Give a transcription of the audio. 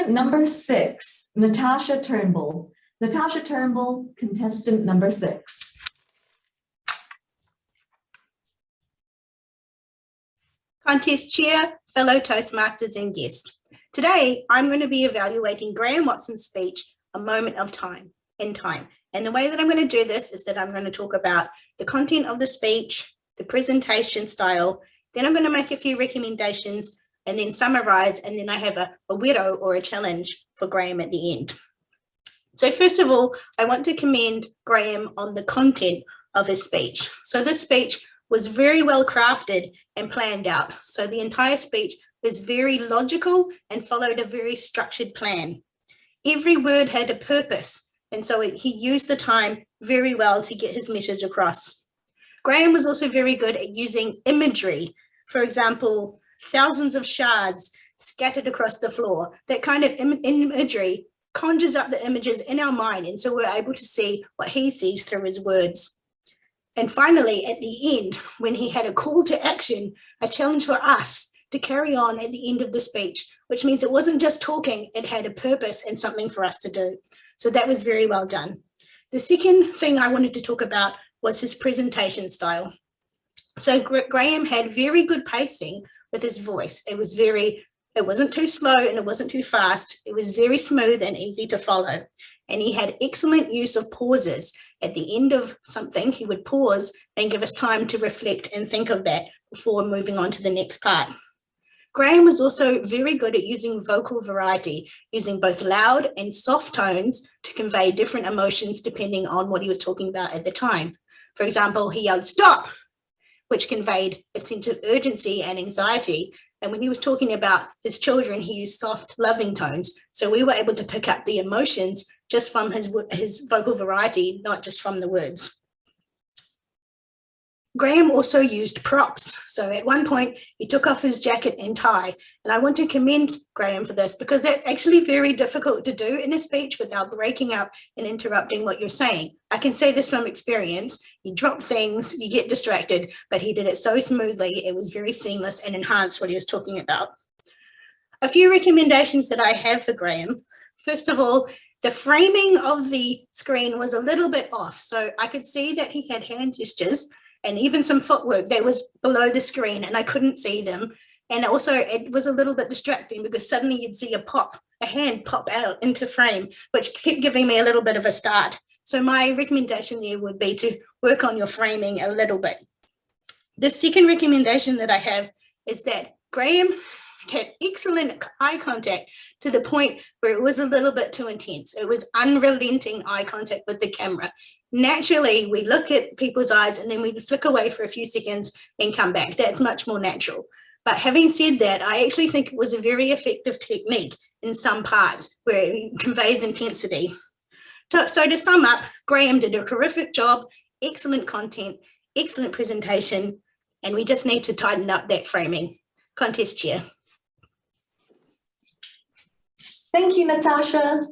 Contestant number 6, Natasha Turnbull. Natasha Turnbull, contestant number 6. Contest chair, fellow Toastmasters and guests. Today, I'm going to be evaluating Graham Watson's speech, A Moment of Time, in Time. And the way that I'm going to do this is that I'm going to talk about the content of the speech, the presentation style, then I'm going to make a few recommendations and then summarize, and then I have a widow or a challenge for Graham at the end. So first of all, I want to commend Graham on the content of his speech. So this speech was very well crafted and planned out. So the entire speech was very logical and followed a very structured plan. Every word had a purpose, and so he used the time very well to get his message across. Graham was also very good at using imagery. For example, thousands of shards scattered across the floor. That kind of imagery conjures up the images in our mind, and so we're able to see what he sees through his words. And finally, at the end, when he had a call to action, a challenge for us to carry on at the end of the speech, which means it wasn't just talking, it had a purpose and something for us to do. So that was very well done. The second thing I wanted to talk about was his presentation style. So Graham had very good pacing with his voice. It wasn't too slow and it wasn't too fast. It was very smooth and easy to follow. And he had excellent use of pauses. At the end of something, he would pause and give us time to reflect and think of that before moving on to the next part. Graham was also very good at using vocal variety, using both loud and soft tones to convey different emotions depending on what he was talking about at the time. For example, he yelled, "Stop!" which conveyed a sense of urgency and anxiety. And when he was talking about his children, he used soft, loving tones. So we were able to pick up the emotions just from his vocal variety, not just from the words. Graham also used props. So at one point, he took off his jacket and tie. And I want to commend Graham for this because that's actually very difficult to do in a speech without breaking up and interrupting what you're saying. I can say this from experience. You drop things, you get distracted, but he did it so smoothly. It was very seamless and enhanced what he was talking about. A few recommendations that I have for Graham. First of all, the framing of the screen was a little bit off. So I could see that he had hand gestures and even some footwork that was below the screen and I couldn't see them. And also it was a little bit distracting because suddenly you'd see a hand pop out into frame, which kept giving me a little bit of a start. So my recommendation there would be to work on your framing a little bit. The second recommendation that I have is that Graham had excellent eye contact to the point where it was a little bit too intense. It was unrelenting eye contact with the camera. Naturally, we look at people's eyes and then we flick away for a few seconds and come back. That's much more natural. But having said that, I actually think it was a very effective technique in some parts where it conveys intensity. So to sum up, Graham did a terrific job, excellent content, excellent presentation, and we just need to tighten up that framing. Contest chair. Thank you, Natasha.